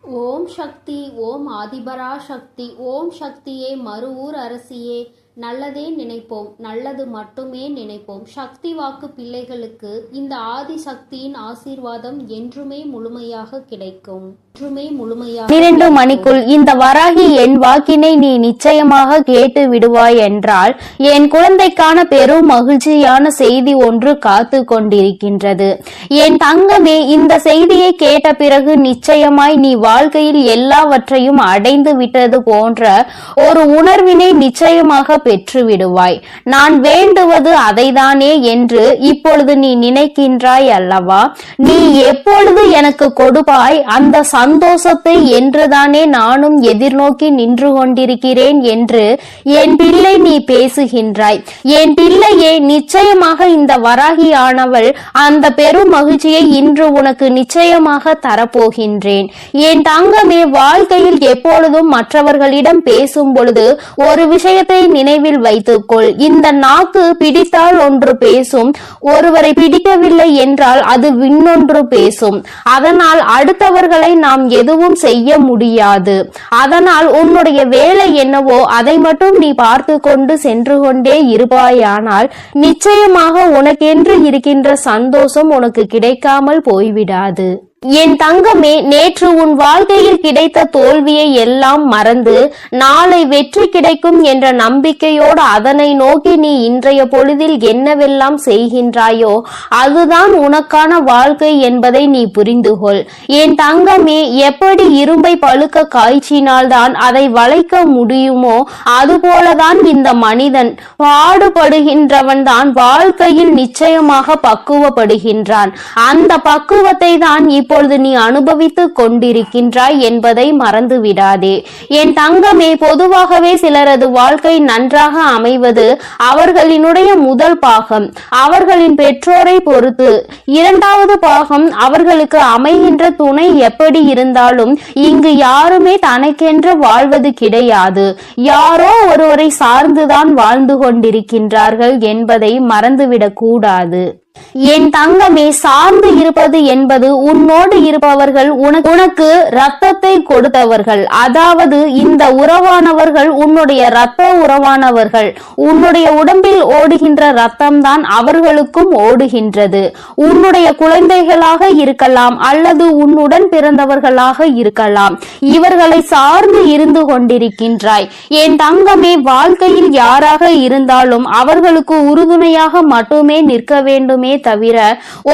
ஓம் சக்தி, ஓம் ஆதிபரா சக்தி, ஓம் சக்தியே, மறுவூர் அரசியே, நல்லதே நினைப்போம், நல்லது மட்டுமே நினைப்போம். சக்தி வாக்கு பிள்ளைகளுக்கு இந்த ஆதிசக்தியின் ஆசீர்வாதம் என்றுமே முழுமையாக கிடைக்கும். 12 மணிக்குள் இந்த வராகி என் வாக்கினை நீ நிச்சயமாக கேட்டு விடுவாய் என்றால் என் குழந்தைக்கான பெரும் மகிழ்ச்சியான செய்தி ஒன்று காத்து கொண்டிருக்கின்றது. என் தங்கமே, இந்த செய்தியை கேட்ட பிறகு நிச்சயமாய் நீ வாழ்க்கையில் எல்லாவற்றையும் அடைந்து விட்டது போன்ற ஒரு உணர்வினை நிச்சயமாக பெற்று விடுவாய். நான் வேண்டுவது அதைதானே என்று இப்பொழுது நீ நினைக்கின்றாய் அல்லவா? நீ எப்பொழுது எனக்கு கொடுப்பாய் அந்த சந்தோஷத்தை என்றுதானே நானும் எதிர்நோக்கி நின்று கொண்டிருக்கிறேன் என்று என் பிள்ளை நீ பேசுகின்றாய். என் பிள்ளையே, நிச்சயமாக இந்த வராகி ஆனவள் அந்த பெரும் மகிழ்ச்சியை இன்று உனக்கு நிச்சயமாக தரப்போகின்றேன். என் தங்கமே, வாழ்க்கையில் எப்பொழுதும் மற்றவர்களிடம் பேசும் பொழுது ஒரு விஷயத்தை நினைவில் வைத்துக்கொள். இந்த நாக்கு பிடித்தால் ஒன்று பேசும், ஒருவரை பிடிக்கவில்லை என்றால் அது இன்னொன்று பேசும். அதனால் அடுத்தவர்களை நாம் எதுவும் செய்ய முடியாது. அதனால் உன்னுடைய வேலை என்னவோ அதை மட்டும் நீ பார்த்து கொண்டு சென்று கொண்டே இருப்பாயானால் நிச்சயமாக உனக்கென்று இருக்கின்ற சந்தோஷம் உனக்கு கிடைக்காமல் போய்விடாது. என் தங்கமே, நேற்று உன் வாழ்க்கையில் கிடைத்த தோல்வியை எல்லாம் மறந்து நாளை வெற்றி கிடைக்கும் என்ற நம்பிக்கையோடு அதனை நோக்கி நீ இன்றைய பொழுதில் என்னவெல்லாம் செய்கின்றாயோ அதுதான் உனக்கான வாழ்க்கை என்பதை நீ புரிந்து கொள். என் தங்கமே, எப்படி இரும்பை பழுக்க காய்ச்சினால்தான் அதை வளைக்க முடியுமோ அதுபோலதான் இந்த மனிதன் பாடுபடுகின்றவன் தான் வாழ்க்கையில் நிச்சயமாக பக்குவப்படுகின்றான். அந்த பக்குவத்தை தான் இப்பொழுது நீ அனுபவித்துக் கொண்டிருக்கின்றாய் என்பதை மறந்து விடாதே. என் தங்கமே, பொதுவாகவே சிலரது வாழ்க்கை நன்றாக அமைவது அவர்களினுடைய முதல் பாகம் அவர்களின் பெற்றோரை பொறுத்து, இரண்டாவது பாகம் அவர்களுக்கு அமைகின்ற துணை எப்படி இருந்தாலும் இங்கு யாருமே தனக்கென்று வாழ்வது கிடையாது. யாரோ ஒருவரை சார்ந்துதான் வாழ்ந்து கொண்டிருக்கின்றார்கள் என்பதை மறந்துவிடக் கூடாது. என் தங்கமே, சார்ந்து இருப்பது என்பது உன்னோடு இருப்பவர்கள் உனக்கு ரத்தத்தை கொடுத்தவர்கள். அதாவது இந்த உறவானவர்கள் உன்னுடைய ரத்த உறவானவர்கள். உன்னுடைய உடம்பில் ஓடுகின்ற ரத்தம் தான் அவர்களுக்கும் ஓடுகின்றது. உன்னுடைய குழந்தைகளாக இருக்கலாம் அல்லது உன்னுடன் பிறந்தவர்களாக இருக்கலாம். இவர்களை சார்ந்து இருந்து கொண்டிருக்கின்றாய். என் தங்கமே, வாழ்க்கையில் யாராக இருந்தாலும் அவர்களுக்கு உறுதுணையாக மட்டுமே நிற்க வேண்டுமே தவிர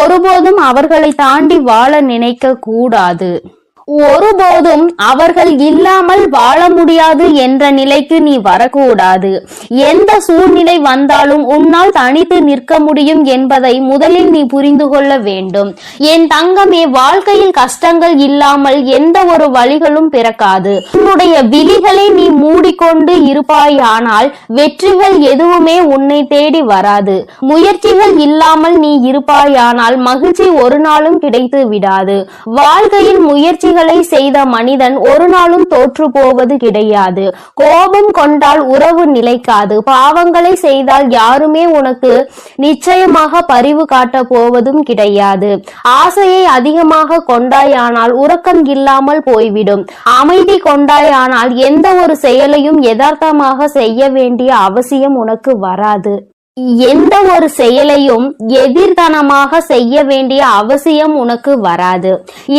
ஒருபோதும் அவர்களை தாண்டி வாழ நினைக்க கூடாது. ஒருபோதும் அவர்கள் இல்லாமல் வாழ முடியாது என்ற நிலைக்கு நீ வரக்கூடாது. எந்த சூழ்நிலை வந்தாலும் உன்னால் தனித்து நிற்க முடியும் என்பதை முதலில் நீ புரிந்து கொள்ள வேண்டும். என் தங்கமே, வாழ்க்கையில் கஷ்டங்கள் இல்லாமல் எந்த ஒரு வழிகளும் பிறக்காது. உன்னுடைய விழிகளை நீ மூடிக்கொண்டு இருப்பாயானால் வெற்றிகள் எதுவுமே உன்னை தேடி வராது. முயற்சிகள் இல்லாமல் நீ இருப்பாயானால் மகிழ்ச்சி ஒரு நாளும் கிடைத்து விடாது. வாழ்க்கையில் முயற்சி செய்த மனிதன் ஒரு நாளும் தோற்று போவது கிடையாது. கோபம் கொண்டால் உறவு நிலைக்காது. பாவங்களை செய்தால் யாருமே உனக்கு நிச்சயமாக பரிவு காட்ட போவதும் கிடையாது. ஆசையை அதிகமாக கொண்டாயானால் உறக்கம் இல்லாமல் போய்விடும். அமைதி கொண்டாயானால் எந்த ஒரு செயலையும் யதார்த்தமாக செய்ய வேண்டிய அவசியம் உனக்கு வராது. எந்த ஒரு செயலையும் எதிர்த்தனமாக செய்ய வேண்டிய அவசியம் உனக்கு வராது.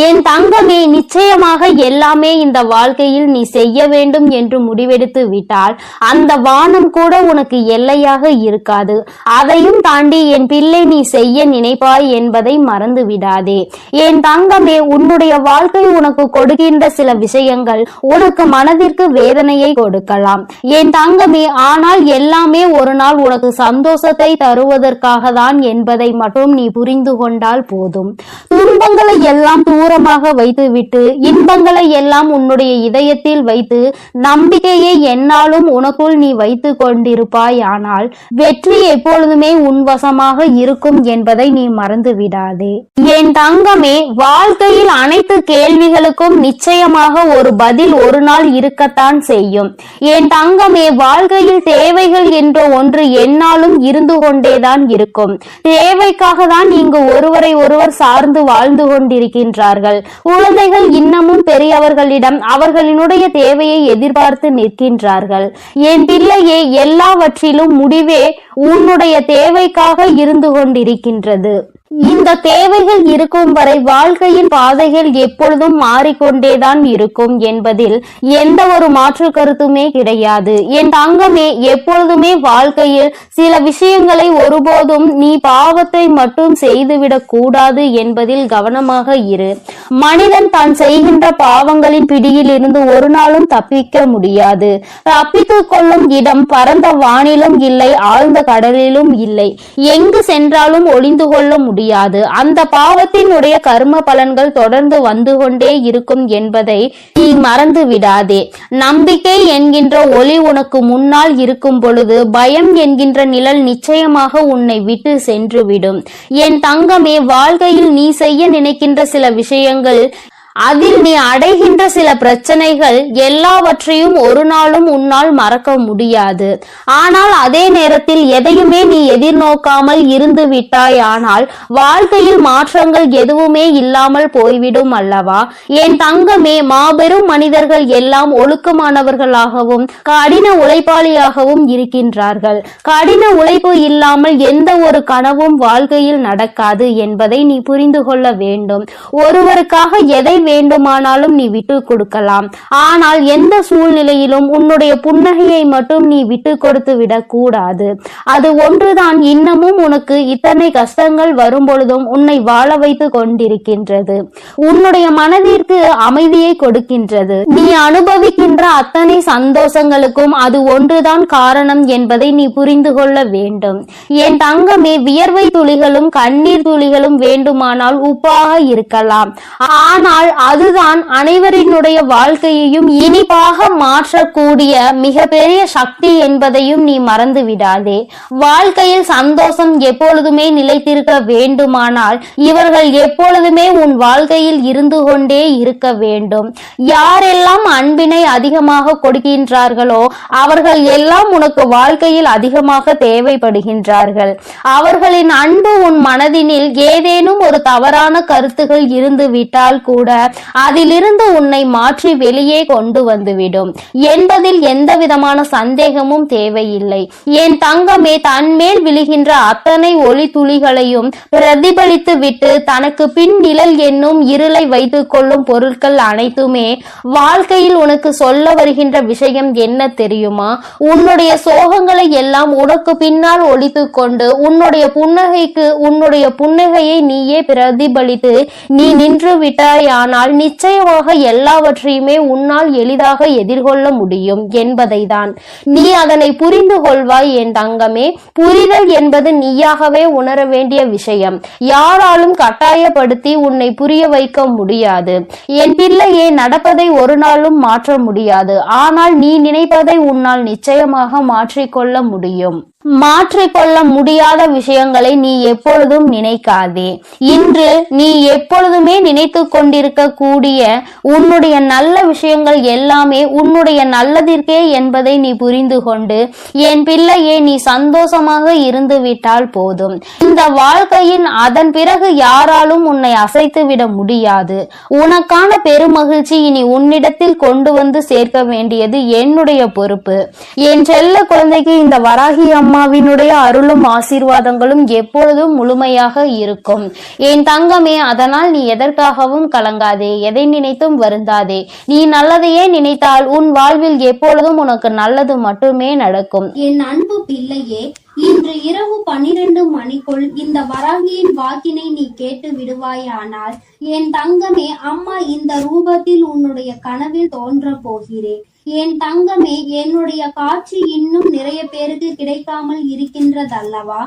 என் தங்கமே, நிச்சயமாக எல்லாமே இந்த வாழ்க்கையில் நீ செய்ய வேண்டும் என்று முடிவெடுத்து விட்டால் அந்த வானம் கூட உனக்கு எல்லையாக இருக்காது. அதையும் தாண்டி என் பிள்ளை நீ செய்ய நினைப்பாய் என்பதை மறந்து விடாதே. என் தங்கமே, உன்னுடைய வாழ்க்கை உனக்கு கொடுக்கின்ற சில விஷயங்கள் உனக்கு மனதிற்கு வேதனையை கொடுக்கலாம். என் தங்கமே, ஆனால் எல்லாமே ஒரு நாள் உனக்கு சந்தோஷத்தை தருவதற்காக தான் என்பதை மட்டும் நீ புரிந்து கொண்டால் போதும். துன்பங்களை எல்லாம் தூரமாக வைத்துவிட்டு இன்பங்களை எல்லாம் உன்னுடைய இதயத்தில் வைத்து நம்பிக்கையை என்னாலும் உனக்குள் நீ வைத்து கொண்டிருப்பாய். ஆனால் வெற்றி எப்பொழுதுமே உன் வசமாக இருக்கும் என்பதை நீ மறந்து விடாதே. என் தங்கமே, வாழ்க்கையில் அனைத்து கேள்விகளுக்கும் நிச்சயமாக ஒரு பதில் ஒரு நாள் இருக்கத்தான் செய்யும். என் தங்கமே, வாழ்க்கையில் தேவைகள் என்ற ஒன்று என்னாலும் இருந்து கொண்டேதான் இருக்கும். தேவைக்காக தான் இங்கு ஒருவரை ஒருவர் சார்ந்து வாழ்ந்து கொண்டிருக்கின்றார்கள். குழந்தைகள் இன்னமும் பெரியவர்களிடம் அவர்களினுடைய தேவையை எதிர்பார்த்து நிற்கின்றார்கள். என் பிள்ளையே, எல்லாவற்றிலும் முடிவே உன்னுடைய தேவைக்காக இருந்து கொண்டிருக்கின்றது. இந்த தேவைகள் இருக்கும் வரை வாழ்க்கையின் பாதைகள் எப்பொழுதும் மாறிக்கொண்டேதான் இருக்கும் என்பதில் எந்த ஒரு மாற்று கருத்துமே கிடையாது. என் தங்கமே, எப்பொழுதுமே வாழ்க்கையில் சில விஷயங்களை ஒருபோதும் நீ பாவத்தை மட்டும் செய்துவிடக் கூடாது என்பதில் கவனமாக இரு. மனிதன் தான் செய்கின்ற பாவங்களின் பிடியில் இருந்து ஒரு நாளும் தப்பிக்க முடியாது. தப்பித்துக் கொள்ளும் இடம் பரந்த வானிலும் இல்லை, ஆழ்ந்த கடலிலும் இல்லை. எங்கு சென்றாலும் ஒளிந்து கொள்ள முடியாது. அந்த பாவத்தினுடைய கர்ம பலன்கள் தொடர்ந்து வந்து கொண்டே இருக்கும் என்பதை நீ மறந்து விடாதே. நம்பிக்கை என்கின்ற ஒளி உனக்கு முன்னால் இருக்கும் பொழுது பயம் என்கின்ற நிழல் நிச்சயமாக உன்னை விட்டு சென்றுவிடும். என் தங்கமே, வாழ்க்கையில் நீ செய்ய நினைக்கின்ற சில விஷயங்கள், அதில் நீ அடைகின்ற சில பிரச்சனைகள் எல்லாவற்றையும் ஒரு நாளும் உன்னால் மறக்க முடியாது. ஆனால் அதே நேரத்தில் எதையுமே நீ எதிர்நோக்காமல் இருந்து விட்டாய், ஆனால் வாழ்க்கையில் மாற்றங்கள் எதுவுமே இல்லாமல் போய்விடும் அல்லவா? என் தங்கமே, மாபெரும் மனிதர்கள் எல்லாம் ஒழுக்கமானவர்களாகவும் கடின உழைப்பாளியாகவும் இருக்கின்றார்கள். கடின உழைப்பு இல்லாமல் எந்த ஒரு கனவும் வாழ்க்கையில் நடக்காது என்பதை நீ புரிந்து கொள்ள வேண்டும். ஒருவருக்காக எதை வேண்டுமானாலும் நீ விட்டு கொடுக்கலாம், ஆனால் எந்த சூழ்நிலையிலும் உன்னுடைய புன்னகையை மட்டும் நீ விட்டு கொடுத்து விடக் கூடாது. அது ஒன்றுதான் இன்னமும் உனக்கு இத்தனை கஷ்டங்கள் வரும் பொழுதும் உன்னை வாழ வைத்து கொண்டிருக்கின்றது. உன்னுடைய மனதிற்கு அமைதியை கொடுக்கின்றது. நீ அனுபவிக்கின்ற அத்தனை சந்தோஷங்களுக்கும் அது ஒன்றுதான் காரணம் என்பதை நீ புரிந்து கொள்ள வேண்டும். என் தங்கமே, வியர்வை துளிகளும் கண்ணீர் துளிகளும் வேண்டுமானால் உப்பாக இருக்கலாம், ஆனால் அதுதான் அனைவரினுடைய வாழ்க்கையையும் இனிப்பாக மாற்றக்கூடிய மிகப்பெரிய சக்தி என்பதையும் நீ மறந்து விடாதே. வாழ்க்கையில் சந்தோஷம் எப்பொழுதுமே நிலைத்திருக்க வேண்டுமானால் இவர்கள் எப்பொழுதுமே உன் வாழ்க்கையில் இருந்து கொண்டே இருக்க வேண்டும். யாரெல்லாம் அன்பினை அதிகமாக கொடுக்கின்றார்களோ அவர்கள் எல்லாம் உனக்கு வாழ்க்கையில் அதிகமாக தேவைப்படுகின்றார்கள். அவர்களின் அன்பு உன் மனதினில் ஏதேனும் ஒரு தவறான கருத்துகள் இருந்து விட்டால் கூட அதிலிருந்து உன்னை மாற்றி வெளியே கொண்டு வந்துவிடும் என்பதில் எந்த விதமான சந்தேகமும் தேவையில்லை. என் தங்கமே, தன்மேல் விழுகின்ற அத்தனை ஒளி துளிகளையும் பிரதிபலித்து விட்டு தனக்கு பின் நிழல் என்னும் இருளை வைத்துக் கொள்ளும் பொருட்கள் அனைத்துமே வாழ்க்கையில் உனக்கு சொல்ல வருகின்ற விஷயம் என்ன தெரியுமா? உன்னுடைய சோகங்களை எல்லாம் உனக்கு பின்னால் ஒழித்து கொண்டு உன்னுடைய புன்னகைக்கு உன்னுடைய புன்னகையை நீயே பிரதிபலித்து நீ நின்று விட்டாயானால் நிச்சயமாக எல்லாவற்றையுமே உன்னால் எளிதாக எதிர்கொள்ள முடியும் என்பதை தான். நீ அதனை புரிந்து கொள்வாய் என் தங்கமே. புரிதல் என்பது நீயாகவே உணர வேண்டிய விஷயம். யாராலும் கட்டாயப்படுத்தி உன்னை புரிய வைக்க முடியாது. என் பிள்ளையே, நடப்பதை ஒரு நாளும் மாற்ற முடியாது, ஆனால் நீ நினைப்பதை உன்னால் நிச்சயமாக மாற்றிக்கொள்ள முடியும். மாற்றிக்கொள்ள முடியாத விஷயங்களை நீ எப்பொழுதும் நினைக்காதே. இன்று நீ எப்பொழுதுமே நினைத்து கொண்டிருக்க கூடிய உன்னுடைய நல்ல விஷயங்கள் எல்லாமே உன்னுடைய நல்லதிற்கே என்பதை நீ புரிந்து கொண்டு என் பிள்ளையே, நீ சந்தோஷமாக இருந்து விட்டால் போதும். இந்த வாழ்க்கையின் அதன் பிறகு யாராலும் உன்னை அசைத்து விட முடியாது. உனக்கான பெருமகிழ்ச்சி இனி உன்னிடத்தில் கொண்டு வந்து சேர்க்க வேண்டியது என்னுடைய பொறுப்பு. என் செல்ல குழந்தைக்கு இந்த வராகி அம்மாவினுடைய அருளும் ஆசீர்வாதங்களும் எப்பொழுதும் முழுமையாக இருக்கும். என் தங்கமே, அதனால் நீ எதற்காகவும் கலங்காதே, எதை நினைத்தும் வருந்தாதே. நீ நல்லதையே நினைத்தால் உன் வாழ்வில் எப்பொழுதும் உனக்கு நல்லது மட்டுமே நடக்கும். என் அன்பு பிள்ளையே, இன்று இரவு 12 மணிக்குள் இந்த வராகியின் வாக்கினை நீ கேட்டு விடுவாயானால் என் தங்கமே, அம்மா இந்த ரூபத்தில் உன்னுடைய கனவில் தோன்ற போகிறேன். என் தங்கமே, என்னுடைய காட்சி இன்னும் நிறைய பேருக்கு கிடைக்காமல் இருக்கின்றதல்லவா?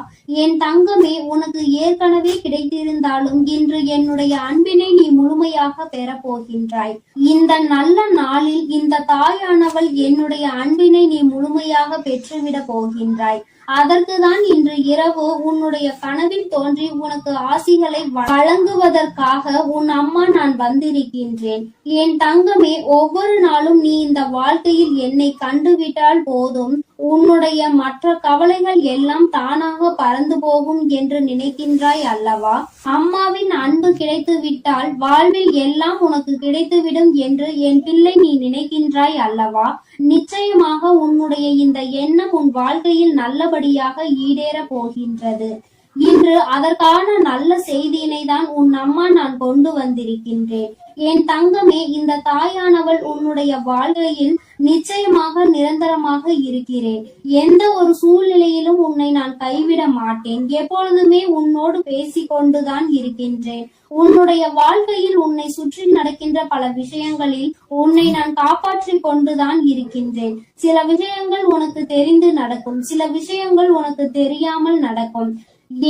என் தங்கமே, உனக்கு ஏற்கனவே கிடைத்திருந்தாலும் இன்று என்னுடைய அன்பினை நீ முழுமையாக பெற போகின்றாய். இந்த நல்ல நாளில் இந்த தாயானவள் என்னுடைய அன்பினை நீ முழுமையாக பெற்றுவிட போகின்றாய். அதற்குதான் இன்று இரவு உன்னுடைய கனவில் தோன்றி உனக்கு ஆசிகளை வழங்குவதற்காக உன் அம்மா நான் வந்திருக்கின்றேன். என் தங்கமே, ஒவ்வொரு நாளும் நீ இந்த வாழ்க்கையில் என்னை கண்டுவிட்டால் போதும், உன்னுடைய மற்ற கவலைகள் எல்லாம் தானாக பறந்து போகும் என்று நினைக்கின்றாய் அல்லவா? அம்மாவின் அன்பு கிடைத்து விட்டால் வாழ்வில் எல்லாம் உனக்கு கிடைத்துவிடும் என்று என் பிள்ளை நீ நினைக்கின்றாய் அல்லவா? நிச்சயமாக உன்னுடைய இந்த எண்ணம் உன் வாழ்க்கையில் நல்லபடியாக ஈடேற போகின்றது. இன்று அதற்கான நல்ல செய்தியினை தான் உன் அம்மா நான் கொண்டு வந்திருக்கின்றேன். என் தங்கமே, இந்த தாயானவள் உன்னுடைய வாழ்க்கையில் நிச்சயமாக நிரந்தரமாக இருக்கிறேன். எந்த ஒரு சூழ்நிலையிலும் உன்னை நான் கைவிட மாட்டேன். எப்பொழுதுமே உன்னோடு பேசிக்கொண்டுதான் இருக்கின்றேன். உன்னுடைய வாழ்க்கையில் உன்னை சுற்றி நடக்கின்ற பல விஷயங்களில் உன்னை நான் காப்பாற்றி கொண்டுதான் இருக்கின்றேன். சில விஷயங்கள் உனக்கு தெரிந்து நடக்கும், சில விஷயங்கள் உனக்கு தெரியாமல் நடக்கும்.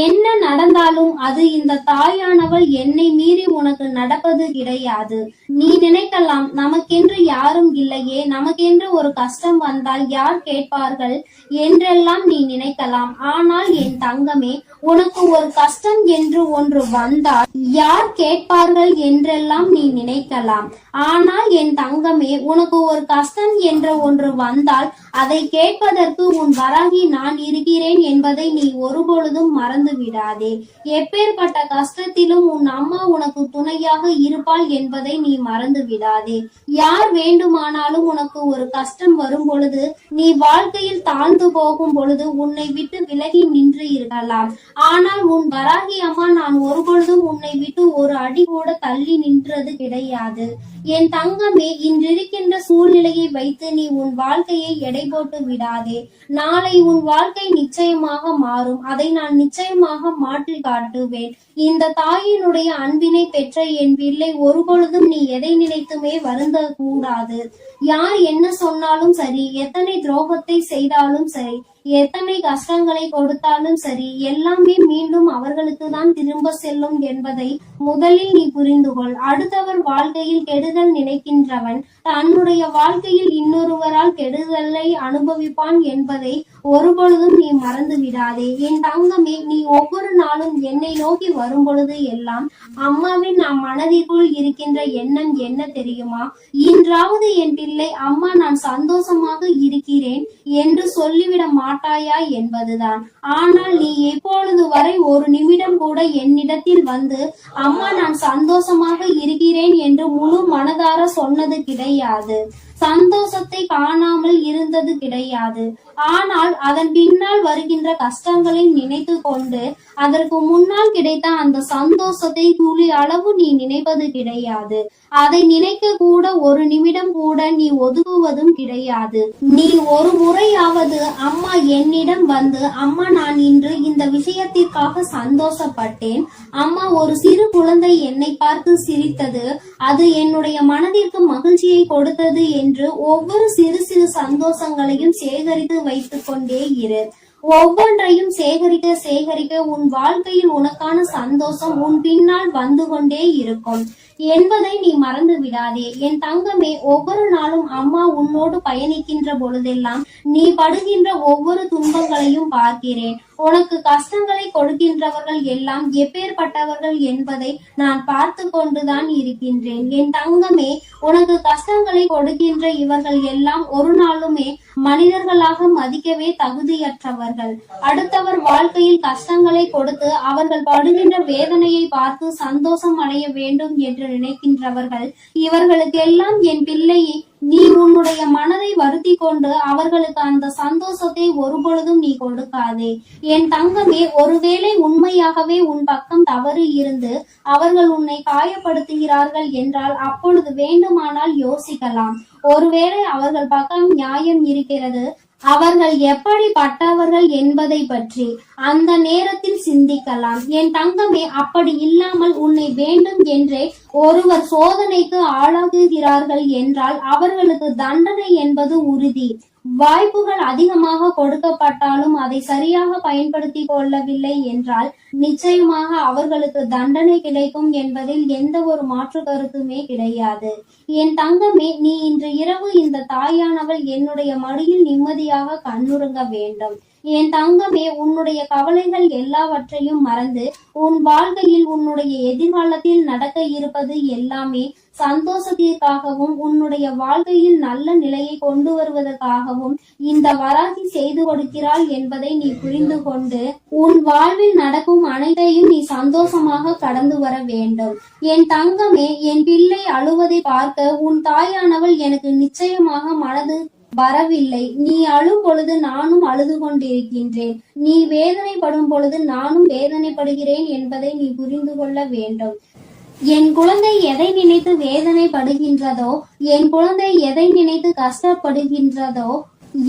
என்ன நடந்தாலும் அது இந்த தாயானவள் என்னை மீறி உனக்கு நடப்பது கிடையாது. நீ நினைக்கலாம், நமக்கென்று யாரும் இல்லையே, நமக்கென்று ஒரு கஷ்டம் வந்தால் யார் கேட்பார்கள் என்றெல்லாம் நீ நினைக்கலாம். ஆனால் என் தங்கமே, உனக்கு ஒரு கஷ்டம் என்று ஒன்று வந்தால் யார் கேட்பார்கள் என்றெல்லாம் நீ நினைக்கலாம். ஆனால் என் தங்கமே, உனக்கு ஒரு கஷ்டம் என்ற ஒன்று வந்தால் அதை கேட்பதற்கு உன் வராகி நான் இருக்கிறேன் என்பதை நீ ஒருபொழுதும் மறந்து விடாதே. எப்பேற்பட்ட கஷ்டத்திலும் உன் அம்மா உனக்கு துணையாக இருப்பாள் என்பதை நீ மறந்து விடாதே. யார் வேண்டுமானாலும் உனக்கு ஒரு கஷ்டம் வரும் பொழுது, நீ வாழ்க்கையில் தாழ்ந்து போகும் பொழுது உன்னை விட்டு விலகி நின்று இருக்கலாம். ஆனால் உன் வராகி அம்மா நான் ஒருபொழுதும் உன்னை விட்டு ஒரு அடி கூட தள்ளி நின்றது கிடையாது. என் தங்கமே, இன்றிருக்கின்ற சூழ்நிலையை வைத்து நீ உன் வாழ்க்கையை எடை போட்டு விடாதே. நாளை உன் வாழ்க்கை நிச்சயமாக மாறும். அதை நான் நிச்சயமாக மாற்றி காட்டுவேன். இந்த தாயினுடைய அன்பினை பெற்ற என் பிள்ளை, ஒருபொழுதும் நீ எதை நினைத்துமே வருந்த கூடாது. யார் என்ன சொன்னாலும் சரி, எத்தனை துரோகத்தை செய்தாலும் சரி, எத்தனை கஷ்டங்களை கொடுத்தாலும் சரி, எல்லாமே மீண்டும் அவர்களுக்கு தான் திரும்ப செல்லும் என்பதை முதலில் நீ புரிந்து கொள். அடுத்தவர் வாழ்க்கையில் கெடுதல் நினைக்கின்றவன் தன்னுடைய வாழ்க்கையில் இன்னொருவரால் கெடுதலை அனுபவிப்பான் என்பதை ஒருபொழுதும் நீ மறந்து விடாதே. என் தங்கமே, நீ ஒவ்வொரு நாளும் என்னை நோக்கி வரும் பொழுது எல்லாம் அம்மாவின் நம் மனதிற்குள் இருக்கின்ற எண்ணம் என்ன தெரியுமா? இன்றாவது என் பிள்ளை, அம்மா நான் சந்தோஷமாக இருக்கிறேன் என்று சொல்லிவிட மாட்டாயா என்பதுதான். ஆனால் நீ எப்பொழுது வரை ஒரு நிமிடம் கூட என்னிடத்தில் வந்து அம்மா நான் சந்தோஷமாக இருக்கிறேன் என்று முழு மனதார சொன்னது கிடையாது. சந்தோஷத்தை காணாமல் இருந்தது கிடையாது. ஆனால் அதன் பின்னால் வருகின்ற கஷ்டங்களை நினைத்து கொண்டு அதற்கு முன்னால் கிடைத்த அந்த சந்தோஷத்தை துளி அளவு நீ நினைப்பது கிடையாது. அதை நினைக்க கூட ஒரு நிமிடம் கூட நீ ஒதுக்குவதும் கிடையாது. நீ ஒரு முறையாவது அம்மா என்னிடம் வந்து, அம்மா நான் இன்று இந்த விஷயத்திற்காக சந்தோஷப்பட்டேன், அம்மா ஒரு சிறு குழந்தை என்னை பார்த்து சிரித்தது, அது என்னுடைய மனதிற்கு மகிழ்ச்சியை கொடுத்தது என்று ஒவ்வொரு சிறு சிறு சந்தோஷங்களையும் சேகரித்து வைத்துக் கொண்டே இரு. ஒவ்வொன்றையும் சேகரிக்க சேகரிக்க உன் வாழ்க்கையில் உனக்கான சந்தோஷம் உன் பின்னால் வந்து கொண்டே இருக்கும் என்பதை நீ மறந்து விடாதே. என் தங்கமே, ஒவ்வொரு நாளும் அம்மா உன்னோடு பயணிக்கின்ற பொழுதெல்லாம் நீ படுகின்ற ஒவ்வொரு துன்பங்களையும் பார்க்கிறேன். உனக்கு கஷ்டங்களை கொடுக்கின்றவர்கள் எல்லாம் எப்பேற்பட்டவர்கள் என்பதை நான் பார்த்து கொண்டுதான் இருக்கின்றேன். என் தங்கமே, உனக்கு கஷ்டங்களை கொடுக்கின்ற இவர்கள் எல்லாம் ஒரு நாளுமே மனிதர்களாக மதிக்கவே தகுதியற்றவர்கள். அடுத்தவர் வாழ்க்கையில் கஷ்டங்களை கொடுத்து அவர்கள் படுகின்ற வேதனையை பார்த்து சந்தோஷம் அடைய வேண்டும் என்று நினைக்கின்றவர்கள், இவர்களுக்கெல்லாம் என் பிள்ளையை நீ உன்னுடைய மனதை வருத்தி கொண்டு அவர்களுக்கு அந்த சந்தோஷத்தை ஒருபொழுதும் நீ கொடுக்காதே. என் தங்கமே, ஒருவேளை உண்மையாகவே உன் பக்கம் தவறு இருந்து அவர்கள் உன்னை காயப்படுத்துகிறார்கள் என்றால் அப்பொழுது வேண்டுமானால் யோசிக்கலாம். ஒருவேளை அவர்கள் பக்கம் நியாயம் இருக்கிறது, அவர்கள் எப்படிப்பட்டவர்கள் என்பதை பற்றி அந்த நேரத்தில் சிந்திக்கலாம். என் தங்கமே, அப்படி இல்லாமல் உன்னை வேண்டும் என்றே ஒருவர் சோதனைக்கு ஆளாகுகிறார்கள் என்றால் அவர்களுக்கு தண்டனை என்பது உறுதி. வாய்ப்புகள் அதிகமாக கொடுக்கப்பட்டாலும் அதை சரியாக பயன்படுத்தி கொள்ளவில்லை என்றால் நிச்சயமாக அவர்களுக்கு தண்டனை கிடைக்கும் என்பதில் எந்த ஒரு மாற்று கருத்துமே கிடையாது. என் தங்கமே, நீ இன்று இரவு இந்த தாயானவள் என்னுடைய மடியில் நிம்மதியாக கண்ணுறங்க வேண்டும். என் தங்கமே, உன்னுடைய கவலைகள் எல்லாவற்றையும் மறந்து உன் வாழ்க்கையில் உன்னுடைய எதிர்காலத்தில் நடக்க இருப்பது எல்லாமே சந்தோஷத்திற்காகவும் உன்னுடைய வாழ்க்கையில் நல்ல நிலையை கொண்டு வருவதற்காகவும் இந்த வராகி செய்து கொடுக்கிறாள் என்பதை நீ புரிந்து கொண்டு உன் வாழ்வில் நடக்கும் அனைத்தையும் நீ சந்தோஷமாக கடந்து வர வேண்டும். என் தங்கமே, என் பிள்ளை அழுவதை பார்க்க உன் தாயானவள் எனக்கு நிச்சயமாக மனது வரவில்லை. நீ அழும் பொழுது நானும் அழுது கொண்டிருக்கின்றேன். நீ வேதனைப்படும் பொழுது நானும் வேதனைப்படுகிறேன் என்பதை நீ புரிந்து கொள்ள வேண்டும். என் குழந்தை எதை நினைத்து வேதனைப்படுகின்றதோ, என் குழந்தை எதை நினைத்து கஷ்டப்படுகின்றதோ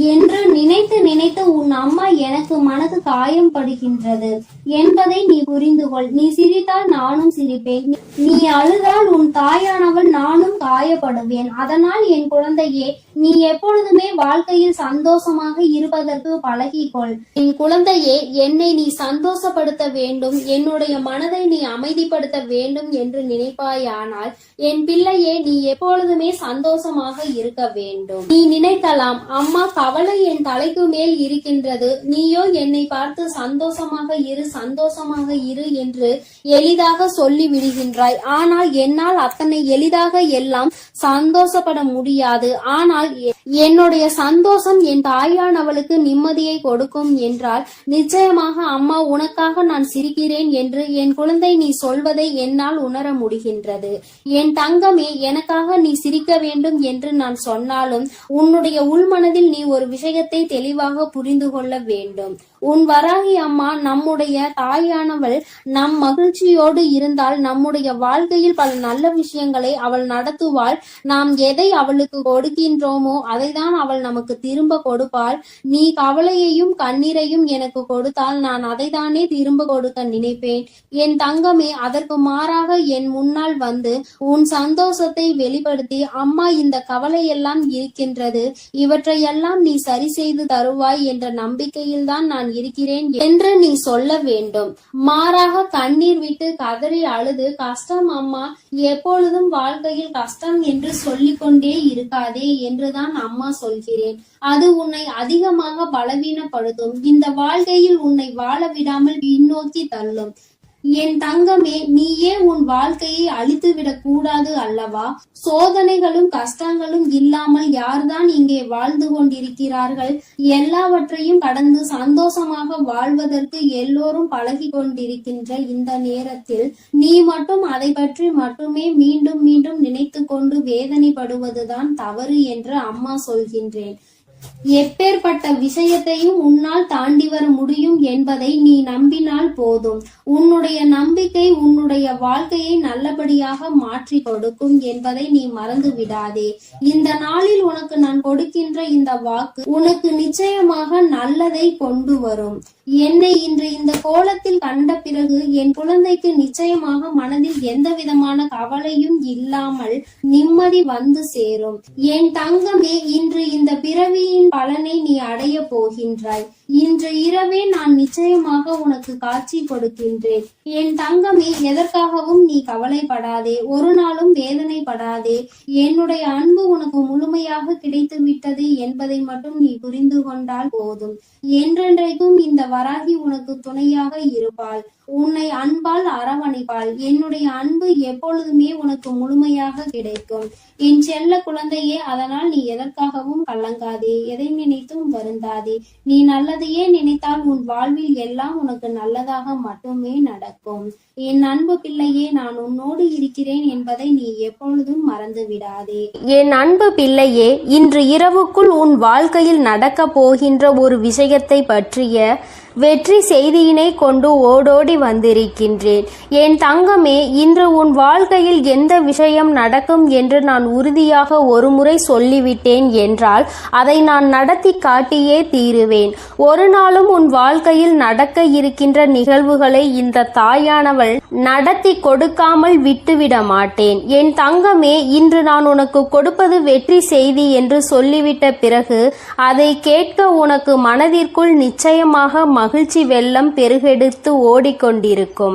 என்று நினைத்து நினைத்து உன் அம்மா எனக்கு மனது காயம் படுகின்றது என்பதை நீ புரிந்து கொள். நீ சிரித்தால் நானும் சிரிப்பேன், நீ அழுதால் உன் தாயானவள் நானும் காயப்படுவேன். அதனால் என் குழந்தையே, நீ எப்பொழுதுமே வாழ்க்கையில் சந்தோஷமாக இருப்பதற்கு பழகிக்கொள். என் குழந்தையே, என்னை நீ சந்தோஷப்படுத்த வேண்டும், என்னுடைய மனதை நீ அமைதிப்படுத்த வேண்டும் என்று நினைப்பாயானால் என் பிள்ளையே, நீ எப்பொழுதுமே சந்தோஷமாக இருக்க வேண்டும். நீ நினைக்கலாம், அம்மா கவலை என் தலைக்கு மேல் இருக்கின்றது, நீயோ என்னை பார்த்து சந்தோஷமாக இரு என்று எளிதாக சொல்லி விடுகின்றாய். ஆனால் என்னால் அத்தனை எளிதாக எல்லாம் சந்தோஷப்பட முடியாது. ஆனால் என்னுடைய சந்தோஷம் என் தாயானவளுக்கு நிம்மதியை கொடுக்கும் என்றால் நிச்சயமாக அம்மா உனக்காக நான் சிரிக்கிறேன் என்று என் குழந்தை நீ சொல்வதை என்னால் உணர முடிகின்றது. என் தங்கமே, எனக்காக நீ சிரிக்க வேண்டும் என்று நான் சொன்னாலும் உன்னுடைய உள்மனதில் நீ ஒரு விஷயத்தை தெளிவாக புரிந்து கொள்ள வேண்டும். உன் வராகி அம்மா நம்முடைய தாயானவள் நம் மகிழ்ச்சியோடு இருந்தால் நம்முடைய வாழ்க்கையில் பல நல்ல விஷயங்களை அவள் நடத்துவாள். நாம் எதை அவளுக்கு கொடுக்கின்றோமோ அதை தான் அவள் நமக்கு திரும்ப கொடுப்பாள். நீ கவலையையும் கண்ணீரையும் எனக்கு கொடுத்தால் நான் அதை தானே திரும்ப கொடுக்க நினைப்பேன். என் தங்கமே, அதற்கு மாறாக என் முன்னால் வந்து உன் சந்தோஷத்தை வெளிப்படுத்தி, அம்மா இந்த கவலையெல்லாம் இருக்கின்றது, இவற்றையெல்லாம் நீ சரி செய்து தருவாய் என்ற நம்பிக்கையில் தான் நான் இருக்கிறேன் என்று நீ சொல்ல வேண்டும். மாறாக கண்ணீர் விட்டு கதறி அழுது, கஷ்டம் அம்மா, எப்பொழுதும் வாழ்க்கையில் கஷ்டம் என்று சொல்லிக் கொண்டே இருக்காதே என்றுதான் அம்மா சொல்கிறேன். அது உன்னை அதிகமாக பலவீனப்படுத்தும். இந்த வாழ்க்கையில் உன்னை வாழ விடாமல் பின்னோக்கி தள்ளும். என் தங்கமே, நீயே உன் வாழ்க்கையை அழித்துவிடக் கூடாது அல்லவா? சோதனைகளும் கஷ்டங்களும் இல்லாமல் யார்தான் இங்கே வாழ்ந்து கொண்டிருக்கிறார்கள்? எல்லாவற்றையும் கடந்து சந்தோஷமாக வாழ்வதற்கு எல்லோரும் பழகி கொண்டிருக்கின்ற இந்த நேரத்தில் நீ மட்டும் அதை பற்றி மட்டுமே மீண்டும் மீண்டும் நினைத்து கொண்டு வேதனைப்படுவதுதான் தவறு என்று அம்மா சொல்கின்றேன். எப்பேற்பட்ட விஷயத்தையும் உன்னால் தாண்டி வர முடியும் என்பதை நீ நம்பினால் போதும். உன்னுடைய நம்பிக்கை உன்னுடைய வாழ்க்கையை நல்லபடியாக மாற்றி கொடுக்கும் என்பதை நீ மறந்து விடாதே. இந்த நாளில் உனக்கு நான் கொடுக்கின்ற இந்த வாக்கு உனக்கு நிச்சயமாக நல்லதை கொண்டு வரும். என்னை இன்று இந்த கோலத்தில் கண்ட பிறகு என் குழந்தைக்கு நிச்சயமாக மனதில் எந்த விதமான கவலையும் இல்லாமல் நிம்மதி வந்து சேரும். என் தங்கமே, இன்று இந்த பிறவியின் பலனை நீ அடைய போகின்றாய். இன்று இரவே நான் நிச்சயமாக உனக்கு காட்சி கொடுக்கின்றேன். என் தங்கமே, எதற்காகவும் நீ கவலைப்படாதே, ஒரு நாளும் வேதனைப்படாதே. என்னுடைய அன்பு உனக்கு முழுமையாக கிடைத்து விட்டது என்பதை மட்டும் நீ புரிந்து கொண்டால் போதும். என்றென்றைக்கும் இந்த வராகி உனக்கு துணையாக இருப்பாள், உன்னை அன்பால் அரவணைப்பாள். என்னுடைய அன்பு எப்பொழுதுமே உனக்கு முழுமையாக கிடைக்கும் என் செல்ல குழந்தையே. அதனால் நீ எதற்காகவும் கலங்காதே, எதை நினைத்தும் வருந்தாதே. நீ நல்லதையே நினைத்தால் உன் வாழ்வில் எல்லாம் உனக்கு நல்லதாக மட்டுமே நடக்கும். என் அன்பு பிள்ளையே, நான் உன்னோடு இருக்கிறேன் என்பதை நீ எப்பொழுதும் மறந்து விடாதே. என் அன்பு பிள்ளையே, இன்று இரவுக்குள் உன் வாழ்க்கையில் நடக்க போகின்ற ஒரு விஷயத்தை பற்றிய வெற்றி செய்தியினை கொண்டு ஓடோடி வந்திருக்கின்றேன். என் தங்கமே, இன்று உன் வாழ்க்கையில் எந்த விஷயம் நடக்கும் என்று நான் உறுதியாக ஒருமுறை சொல்லிவிட்டேன் என்றால் அதை நான் நடத்தி காட்டியே தீருவேன். ஒரு நாளும் உன் வாழ்க்கையில் நடக்க இருக்கின்ற நிகழ்வுகளை இந்த தாயானவள் நடத்தி கொடுக்காமல் விட்டுவிட மாட்டேன். என் தங்கமே, இன்று நான் உனக்கு கொடுப்பது வெற்றி செய்தி என்று சொல்லிவிட்ட பிறகு அதை கேட்க உனக்கு மனதிற்குள் நிச்சயமாக மகிழ்ச்சி வெள்ளம் பெருகெடுத்து ஓடிக்கொண்டிருக்கும்.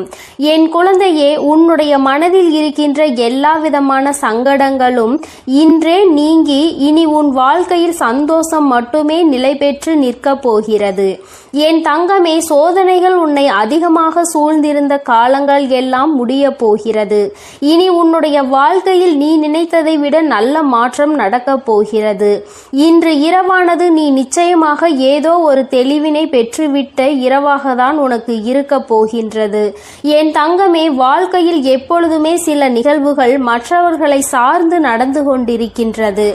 என் குழந்தையே, உன்னுடைய மனதில் இருக்கின்ற எல்லா விதமான சங்கடங்களும் இன்றே நீங்கி இனி உன் வாழ்க்கையில் சந்தோஷம் மட்டுமே நிலை பெற்று நிற்க போகிறது. போகிறது. என் தங்கமே, சோதனைகள் உன்னை அதிகமாக சூழ்ந்திருந்த காலங்கள் எல்லாம் முடிய போகிறது. இனி உன்னுடைய வாழ்க்கையில் நீ நினைத்ததை விட நல்ல மாற்றம் நடக்கப் போகிறது. இன்று இரவானது நீ நிச்சயமாக ஏதோ ஒரு தெளிவினை பெற்றுவிட்ட இரவாக தான் உனக்கு இருக்க போகின்றது. என் தங்கமே, வாழ்க்கையில் எப்பொழுதுமே சில நிகழ்வுகள் மற்றவர்களை சார்ந்து நடந்து கொண்டிருக்கின்றது.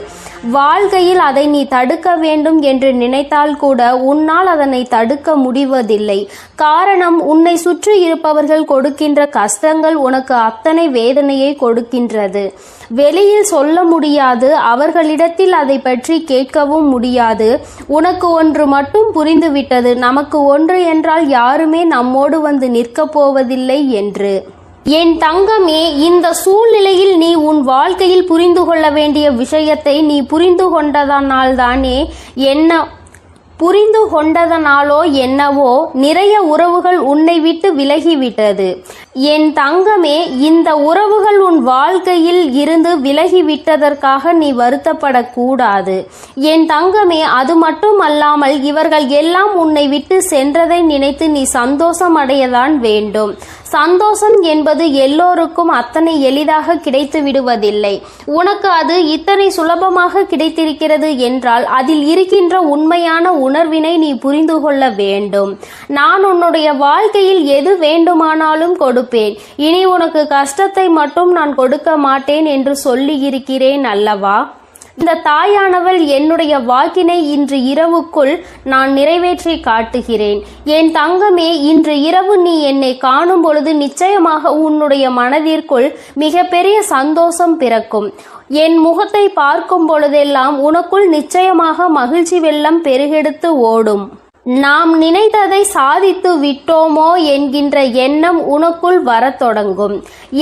வாழ்க்கையில் அதை நீ தடுக்க வேண்டும் என்று நினைத்தால் கூட உன்னால் அதனை தடுக்க முடிவதில்லை. காரணம், உன்னை சுற்றி இருப்பவர்கள் கொடுக்கின்ற கஷ்டங்கள் உனக்கு அத்தனை வேதனையை கொடுக்கின்றது. வெளியில் சொல்ல முடியாது, அவர்களிடத்தில் அதை பற்றி கேட்கவும் முடியாது. உனக்கு ஒன்று மட்டும் புரிந்துவிட்டது, நமக்கு ஒன்று என்றால் யாருமே நம்மோடு வந்து நிற்கப் போவதில்லை என்று. என் தங்கமே, இந்த சூழ்நிலையில் நீ உன் வாழ்க்கையில் புரிந்து கொள்ள வேண்டிய விஷயத்தை நீ புரிந்து கொண்டதனாலோ என்னவோ நிறைய உறவுகள் உன்னை விட்டு விலகிவிட்டது. என் தங்கமே, இந்த உறவுகள் உன் வாழ்க்கையில் இருந்து விலகிவிட்டதற்காக நீ வருத்தப்படக்கூடாது. என் தங்கமே, அது மட்டும் அல்லாமல் இவர்கள் எல்லாம் உன்னை விட்டு சென்றதை நினைத்து நீ சந்தோஷம் அடையதான் வேண்டும். சந்தோஷம் என்பது எல்லோருக்கும் அத்தனை எளிதாக கிடைத்து விடுவதில்லை. உனக்கு அது இத்தனை சுலபமாக கிடைத்திருக்கிறது என்றால் அதில் இருக்கின்ற உண்மையான உணர்வினை நீ புரிந்து கொள்ள வேண்டும். நான் உன்னுடைய வாழ்க்கையில் எது வேண்டுமானாலும் கொடுப்பேன், இனி உனக்கு கஷ்டத்தை மட்டும் நான் கொடுக்க மாட்டேன் என்று சொல்லி இருக்கிறேன் அல்லவா? இந்த தாயானவள் என்னுடைய வாக்கினை இன்று இரவுக்குள் நான் நிறைவேற்றி காட்டுகிறேன். என் தங்கமே, இன்று இரவு நீ என்னை காணும் பொழுது நிச்சயமாக உன்னுடைய மனதிற்குள் மிகப்பெரிய சந்தோஷம் பிறக்கும். என் முகத்தை பார்க்கும் பொழுதெல்லாம் உனக்குள் நிச்சயமாக மகிழ்ச்சி வெள்ளம் பெருகெடுத்து ஓடும். நாம் நினைத்ததை சாதித்து விட்டோமோ என்கின்ற எண்ணம் உனக்குள் வரத் தொடங்கும்.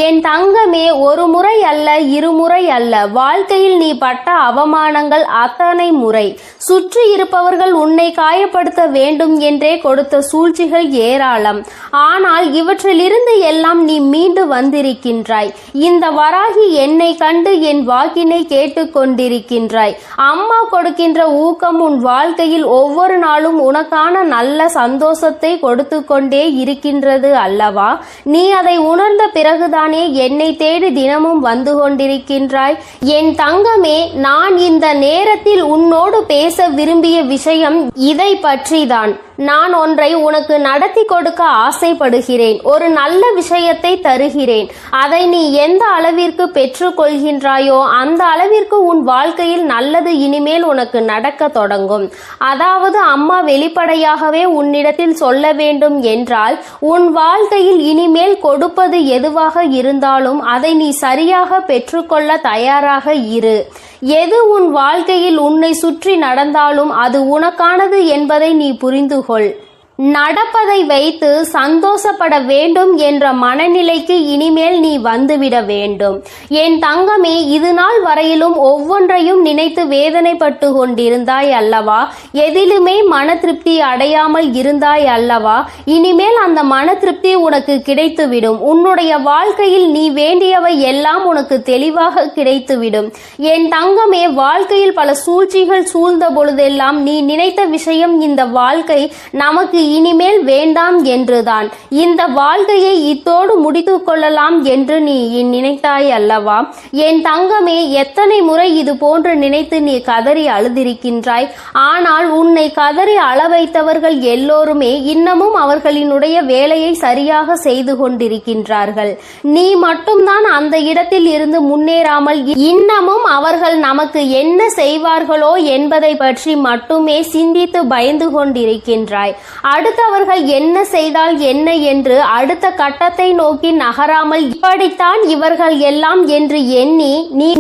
என் தங்கமே, ஒரு முறை அல்ல, இருமுறை அல்ல, வாழ்க்கையில் நீ பட்ட அவமானங்கள் அத்தனை முறை. சுற்றி இருப்பவர்கள் உன்னை காயப்படுத்த வேண்டும் என்றே கொடுத்த சூழ்ச்சிகள் ஏராளம். ஆனால் இவற்றிலிருந்து எல்லாம் நீ மீண்டு வந்திருக்கின்றாய். இந்த வராகி என்னை கண்டு என் வாக்கினை கேட்டுக்கொண்டிருக்கின்றாய். அம்மா கொடுக்கின்ற ஊக்கம் உன் வாழ்க்கையில் ஒவ்வொரு நாளும் உனக்கான நல்ல சந்தோஷத்தை கொடுத்து கொண்டே இருக்கின்றது அல்லவா? நீ அதை உணர்ந்த பிறகுதானே என்னை தேடி தினமும் வந்து கொண்டிருக்கின்றாய். என் தங்கமே, நான் இந்த நேரத்தில் உன்னோடு பேச விரும்பிய விஷயம் இதை பற்றிதான். நான் ஒன்றை உனக்கு நடத்தி கொடுக்க ஆசைப்படுகிறேன். ஒரு நல்ல விஷயத்தை தருகிறேன். அதை நீ எந்த அளவிற்கு பெற்றுக்கொள்கின்றாயோ அந்த அளவிற்கு உன் வாழ்க்கையில் நல்லது இனிமேல் உனக்கு நடக்க தொடங்கும். அதாவது அம்மா வெளிப்படையாகவே உன்னிடத்தில் சொல்ல வேண்டும் என்றால், உன் வாழ்க்கையில் இனிமேல் கொடுப்பது எதுவாக இருந்தாலும் அதை நீ சரியாக பெற்றுக்கொள்ள தயாராக இரு. எது உன் வாழ்க்கையில் உன்னை சுற்றி நடந்தாலும் அது உனக்கானது என்பதை நீ புரிந்து கொள். நடப்பதை வைத்து சந்தோஷப்பட வேண்டும் என்ற மனநிலைக்கு இனிமேல் நீ வந்துவிட வேண்டும். என் தங்கமே, இது நாள் வரையிலும் ஒவ்வொன்றையும் நினைத்து வேதனைப்பட்டு கொண்டிருந்தாய் அல்லவா? எதிலுமே மன திருப்தி அடையாமல் இருந்தாய் அல்லவா? இனிமேல் அந்த மன திருப்தி உனக்கு கிடைத்துவிடும். உன்னுடைய வாழ்க்கையில் நீ வேண்டியவை எல்லாம் உனக்கு தெளிவாக கிடைத்துவிடும். என் தங்கமே, வாழ்க்கையில் பல சூழ்ச்சிகள் சூழ்ந்த பொழுதெல்லாம் நீ நினைத்த விஷயம், இந்த வாழ்க்கை நமக்கு இனிமேல் வேண்டாம் என்றுதான். இந்த வாழ்க்கையை இத்தோடு முடித்து கொள்ளலாம் என்று நீ நினைத்தாய் அல்லவா? என் தங்கமே, எத்தனை முறை இது போன்று நினைத்து நீ கதறி அழுதிருக்கின்றாய். ஆனால் உன்னை கதறி அழ வைத்தவர்கள் எல்லோருமே இன்னமும் அவர்களினுடைய வேலையை சரியாக செய்து கொண்டிருக்கின்றார்கள். நீ மட்டும்தான் அந்த இடத்தில் இருந்து முன்னேறாமல் இன்னமும் அவர்கள் நமக்கு என்ன செய்வார்களோ என்பதை பற்றி மட்டுமே சிந்தித்து பயந்து கொண்டிருக்கின்றாய். அடுத்தவர்கள் என்ன செய்தால் என்ன என்று அடுத்த கட்டத்தை நோக்கி நகராமல் இப்படித்தான் இவர்கள் எல்லாம் என்று எண்ணி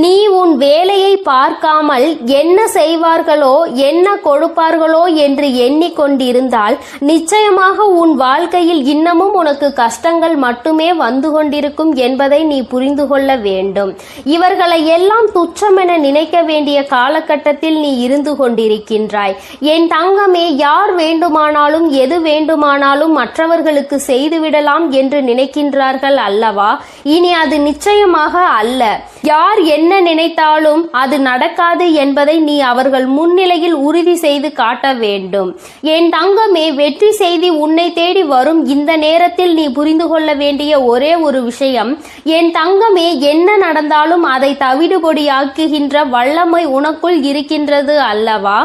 நீ உன் வேலையை பார்க்காமல் என்ன செய்வார்களோ என்ன கொடுப்பார்களோ என்று எண்ணிக்கொண்டிருந்தால் நிச்சயமாக உன் வாழ்க்கையில் இன்னமும் உனக்கு கஷ்டங்கள் மட்டுமே வந்து கொண்டிருக்கும் என்பதை நீ புரிந்து கொள்ள வேண்டும். இவர்களை எல்லாம் துச்சமென நினைக்க வேண்டிய காலகட்டத்தில் நீ இருந்து கொண்டிருக்கின்றாய். என் தங்கமே, யார் வேண்டுமானாலும் எது வேண்டுமானாலும் மற்றவர்களுக்கு செய்துவிடலாம் என்று நினைக்கின்றார்கள் அல்லவா? இனி அது நிச்சயமாக அல்ல. யார் என்ன நினைத்தாலும் அது நடக்காது என்பதை நீ அவர்கள் முன்னிலையில் உறுதி செய்து காட்ட வேண்டும். என் தங்கமே, வெற்றி செய்தி உன்னை தேடி வரும் இந்த நேரத்தில் நீ புரிந்து கொள்ள வேண்டிய ஒரே ஒரு விஷயம், என் தங்கமே, என்ன நடந்தாலும் அதை தவிடுபொடியாக்குகின்ற வல்லமை உனக்குள் இருக்கின்றது அல்லவா?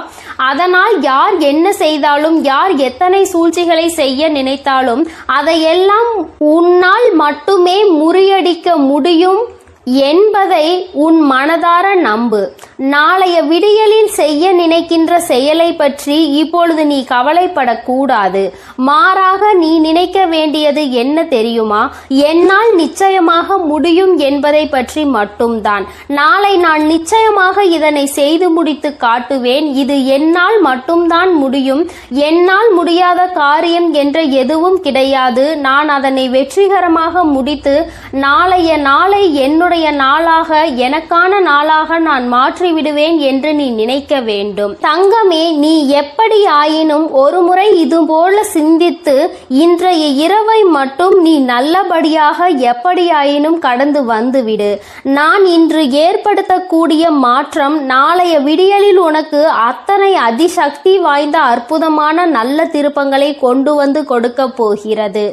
அதனால் யார் என்ன செய்தாலும், யார் எத்தனை சூழ்ச்சிகளை செய்ய நினைத்தாலும் அதையெல்லாம் உன்னால் மட்டுமே முறியடிக்க முடியும் என்பதை உன் மனதார நம்பு. நாளைய விடியலில் செய்ய நினைக்கின்ற செயலை பற்றி இப்பொழுது நீ கவலைப்படக்கூடாது. மாறாக நீ நினைக்க வேண்டியது என்ன தெரியுமா? என்னால் நிச்சயமாக முடியும் என்பதை பற்றி மட்டும்தான். நாளை நான் நிச்சயமாக இதனை செய்து முடித்து காட்டுவேன். இது என்னால் மட்டும்தான் முடியும். என்னால் முடியாத காரியம் என்ற எதுவும் கிடையாது. நான் அதனை வெற்றிகரமாக முடித்து நாளைய நாளை என்னுடைய நாளாக, எனக்கான நாளாக நான் மாற்றி விடுவேன் என்று நீ நினைக்க வேண்டும். தங்கமே, நீ எப்படி ஆயினும் ஒரு முறை இது போல சிந்தித்து இன்றைய இரவை மட்டும் நீ நல்லபடியாக எப்படியாயினும் கடந்து வந்துவிடு. நான் இன்று ஏற்படுத்தக்கூடிய மாற்றம் நாளைய விடியலில் உனக்கு அத்தனை அதிசக்தி வாய்ந்த அற்புதமான நல்ல திருப்பங்களை கொண்டு வந்து கொடுக்க போகிறது.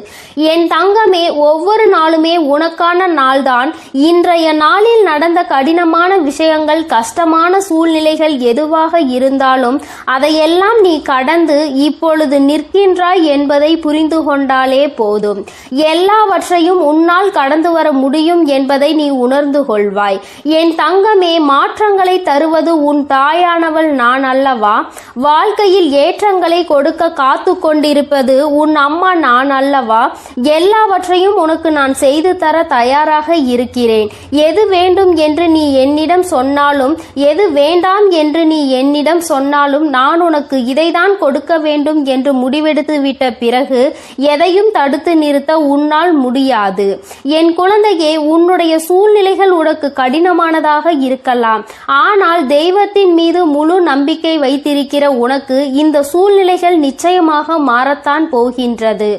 என் தங்கமே, ஒவ்வொரு நாளுமே உனக்கான நாள்தான். இன்றைய நாளில் நடந்த கடினமான விஷயங்கள், கஷ்டமான சூழ்நிலைகள் எதுவாக இருந்தாலும் அதையெல்லாம் நீ கடந்து இப்பொழுது நிற்கின்றாய் என்பதை புரிந்து கொண்டாலே போதும். எல்லாவற்றையும் உன்னால் கடந்து வர முடியும் என்பதை நீ உணர்ந்து கொள்வாய். என் தங்கமே, மாற்றங்களை தருவது உன் தாயானவள் நான் அல்லவா? வாழ்க்கையில் ஏற்றங்களை கொடுக்க காத்து கொண்டிருப்பது உன் அம்மா நான் அல்லவா? எல்லாவற்றையும் உனக்கு நான் செய்து தர தயாராக இருக்கிறேன். எது வேண்டும் என்று நீ என்னிடம் சொன்னாலும், எது வேண்டாம் என்று நீ என்னிடம் சொன்னாலும் நான் உனக்கு இதைதான் கொடுக்க வேண்டும் என்று முடிவெடுத்து விட்ட பிறகு எதையும் தடுத்து நிறுத்த உன்னால் முடியாது. என் குழந்தையே, உன்னுடைய சூழ்நிலைகள் உனக்கு கடினமானதாக இருக்கலாம். ஆனால் தெய்வத்தின் மீது முழு நம்பிக்கை வைத்திருக்கிற உனக்கு இந்த சூழ்நிலைகள் நிச்சயமாக மாறத்தான் போகின்றது.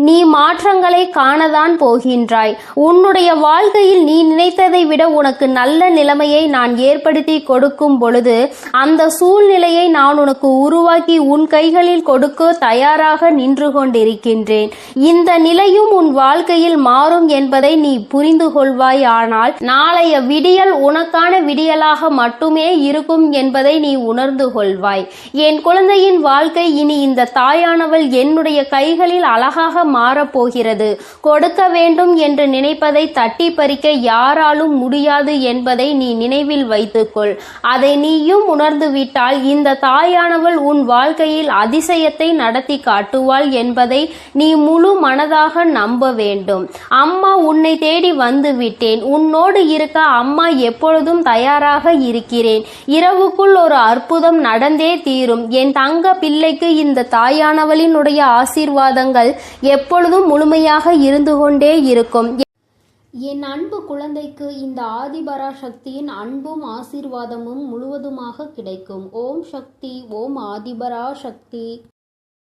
நீ மாற்றங்களை காணதான் போகின்றாய். உன்னுடைய வாழ்க்கையில் நீ நினைத்ததை விட உனக்கு நல்ல நிலைமையை நான் ஏற்படுத்தி கொடுக்கும் பொழுது அந்த சூழ்நிலையை நான் உனக்கு உருவாக்கி உன் கைகளில் கொடுக்க தயாராக நின்று கொண்டிருக்கின்றேன். இந்த நிலையும் உன் வாழ்க்கையில் மாறும் என்பதை நீ புரிந்து கொள்வாய். ஆனால் நாளைய விடியல் உனக்கான விடியலாக மட்டுமே இருக்கும் என்பதை நீ உணர்ந்து கொள்வாய். என் குழந்தையின் வாழ்க்கை இனி இந்த தாயானவள் என்னுடைய கைகளில் அழகாக மாறப்போகிறது. கொடுக்க வேண்டும் என்று நினைப்பதை தட்டி பறிக்க யாராலும் முடியாது என்பதை நீ நினைவில் வைத்துக்கொள். அதை நீயும் உணர்ந்து விட்டால் இந்த தாயானவள் உன் வாழ்க்கையில் அதிசயத்தை நடத்தி காட்டுவாள் என்பதை நீ முழு மனதாக நம்ப வேண்டும். அம்மா உன்னை தேடி வந்து விட்டேன். உன்னோடு இருக்க அம்மா எப்பொழுதும் தயாராக இருக்கிறேன். இரவுக்குள் ஒரு அற்புதம் நடந்தே தீரும். என் தங்க பிள்ளைக்கு இந்த தாயானவளினுடைய ஆசீர்வாதங்கள் எப்பொழுதும் முழுமையாக இருந்து கொண்டே இருக்கும். என் அன்பு குழந்தைக்கு இந்த ஆதிபராசக்தியின் அன்பும் ஆசீர்வாதமும் முழுவதுமாக கிடைக்கும். ஓம் சக்தி, ஓம் ஆதிபராசக்தி.